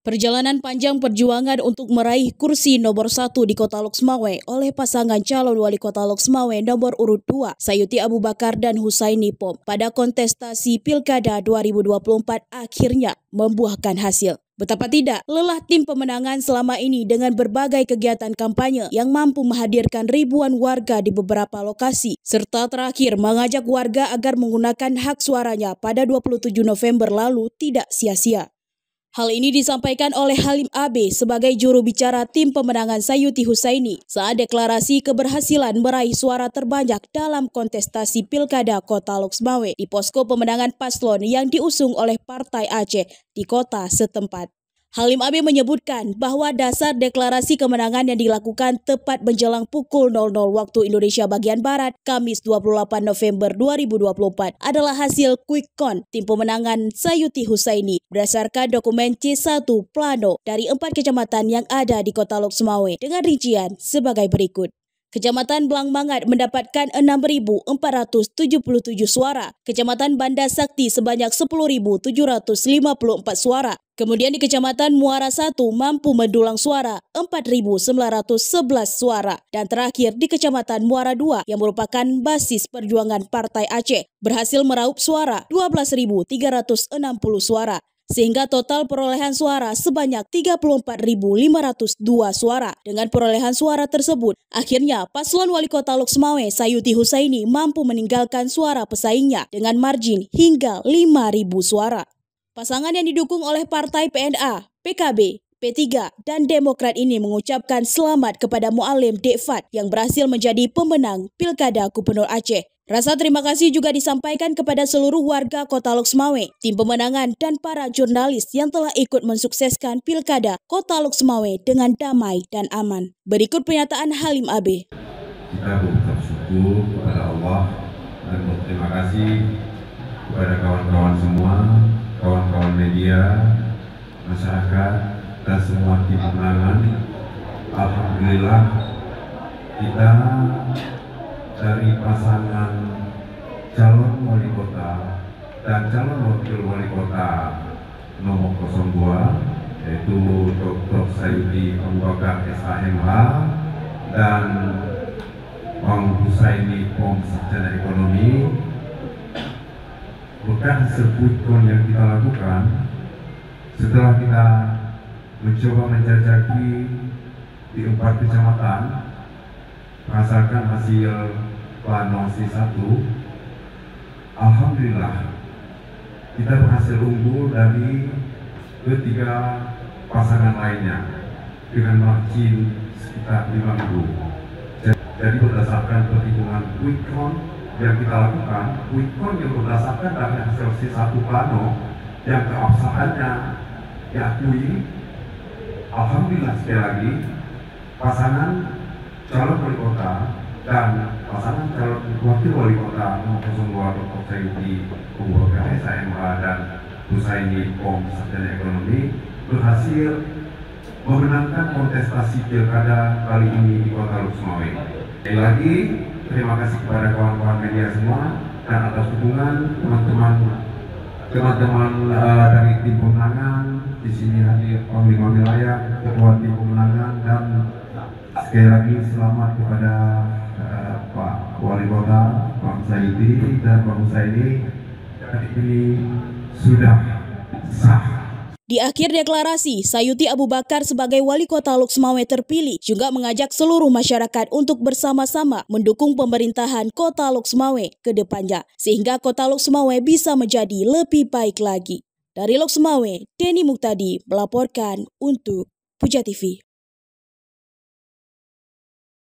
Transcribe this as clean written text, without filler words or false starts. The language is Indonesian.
Perjalanan panjang perjuangan untuk meraih kursi nomor 1 di Kota Loksmawe oleh pasangan calon wali kota Loksmawe nomor urut 2, Sayuti Abu Bakar dan Husaini Pom pada kontestasi Pilkada 2024 akhirnya membuahkan hasil. Betapa tidak lelah tim pemenangan selama ini dengan berbagai kegiatan kampanye yang mampu menghadirkan ribuan warga di beberapa lokasi, serta terakhir mengajak warga agar menggunakan hak suaranya pada 27 November lalu tidak sia-sia. Hal ini disampaikan oleh Halim AB sebagai juru bicara tim pemenangan Sayuti Husaini saat deklarasi keberhasilan meraih suara terbanyak dalam kontestasi Pilkada Kota Loksmawe di posko pemenangan paslon yang diusung oleh Partai Aceh di kota setempat. Halim AB menyebutkan bahwa dasar deklarasi kemenangan yang dilakukan tepat menjelang pukul 00 waktu Indonesia bagian Barat, Kamis 28 November 2024 adalah hasil quick count tim pemenangan Sayuti Husaini berdasarkan dokumen C1 Plano dari 4 kecamatan yang ada di Kota Loksmawe dengan rincian sebagai berikut. Kecamatan Blangmangat mendapatkan 6.477 suara, Kecamatan Banda Sakti sebanyak 10.754 suara, kemudian di Kecamatan Muara 1 mampu mendulang suara 4.911 suara, dan terakhir di Kecamatan Muara 2 yang merupakan basis perjuangan Partai Aceh berhasil meraup suara 12.360 suara. Sehingga total perolehan suara sebanyak 34.502 suara. Dengan perolehan suara tersebut, akhirnya paslon wali kota Loksmawe Sayuti Husaini mampu meninggalkan suara pesaingnya dengan margin hingga 5.000 suara. Pasangan yang didukung oleh Partai PNA, PKB, P3, dan Demokrat ini mengucapkan selamat kepada Mualim Dekfat yang berhasil menjadi pemenang Pilkada Gubernur Aceh. Rasa terima kasih juga disampaikan kepada seluruh warga Kota Loksmawe, tim pemenangan, dan para jurnalis yang telah ikut mensukseskan Pilkada Kota Loksmawe dengan damai dan aman. Berikut pernyataan Halim AB. Kita berucap syukur kepada Allah dan berterima kasih kepada kawan-kawan semua, kawan-kawan media, masyarakat, dan semua tim pemenangan. Alhamdulillah kita dari pasangan calon wali kota dan calon wakil wali kota nomor 02 yaitu Dr. Sayuti Abu Bakar SHMH dan Bang Husaini Pom Sarjana Ekonomi. Berkat hasil quick count yang kita lakukan, setelah kita mencoba menjajaki di 4 kecamatan berdasarkan hasil Plano C1, alhamdulillah kita berhasil unggul dari ketiga pasangan lainnya dengan margin sekitar 5.000. Jadi berdasarkan perhitungan quick count yang kita lakukan, quick count yang berdasarkan dari hasil C1 Plano yang keabsahannya diakui, alhamdulillah sekali lagi pasangan calon wali kota dan pasangan calon wakil wali kota nomor 02 Dr. Sayuti Abu Bakar SHMH dan Husaini Pom Sarjana Ekonomi berhasil memenangkan kontestasi pilkada kali ini di Kota Loksmawe. Sekali lagi terima kasih kepada kawan-kawan media semua dan atas dukungan teman-teman dari tim pemenangan. Di sini hadir Panglima Wilayah, Ketua tim pemenangan, dan sekali lagi selamat kepada Pak Wali Kota, Pak Sayuti dan Pak Husaini. Ini sudah sah. Di akhir deklarasi, Sayuti Abu Bakar sebagai wali kota Loksmawe terpilih juga mengajak seluruh masyarakat untuk bersama-sama mendukung pemerintahan Kota Loksmawe ke depannya, sehingga Kota Loksmawe bisa menjadi lebih baik lagi. Dari Loksmawe, Denny Muktadi melaporkan untuk Puja TV.